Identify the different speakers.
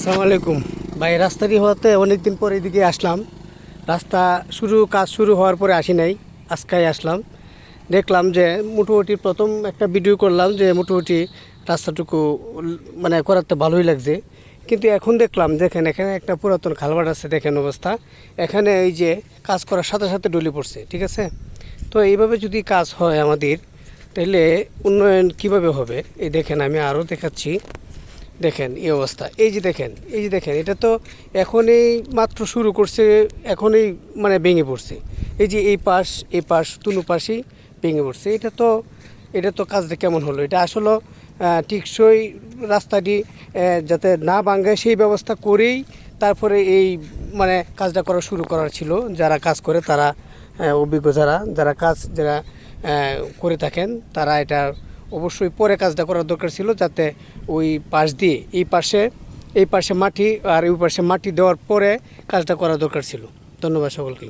Speaker 1: আসসালামু আলাইকুম ভাই। রাস্তাটি হওয়াতে অনেকদিন পর এদিকে আসলাম। রাস্তা কাজ শুরু হওয়ার পরে আসি নাই, আজকাই আসলাম। দেখলাম যে মোটামুটি প্রথম একটা ভিডিও করলাম যে মোটামুটি রাস্তাটুকু মানে করাতে ভালোই লাগছে। কিন্তু এখন দেখলাম, দেখেন এখানে একটা পুরাতন খালবাট আছে, দেখেন অবস্থা। এখানে এই যে কাজ করার সাথে সাথে ডলি পড়ছে, ঠিক আছে। তো এইভাবে যদি কাজ হয় আমাদের, তাহলে উন্নয়ন কিভাবে হবে? এই দেখেন, আমি আরও দেখাচ্ছি। দেখেন এই অবস্থা, এই যে দেখেন এটা তো এখনই মাত্র শুরু করছে, এখনই মানে ভেঙে পড়ছে। এই যে এই পাশ দুনো পাশেই ভেঙে পড়ছে। এটা তো কাজটা কেমন হলো? এটা আসলে টিকসই রাস্তাটি যাতে না ভাঙে সেই ব্যবস্থা করেই তারপরে এই মানে কাজটা শুরু করার ছিল। যারা কাজ করে তারা অভিজ্ঞ, যারা করে থাকেন, তারা এটা অবশ্যই পরে কাজটা করার দরকার ছিল, যাতে ওই পাশ দিয়ে এই পাশে মাটি আর ওই পাশে মাটি দেওয়ার পরে কাজটা করা দরকার ছিল। ধন্যবাদ সকলকে।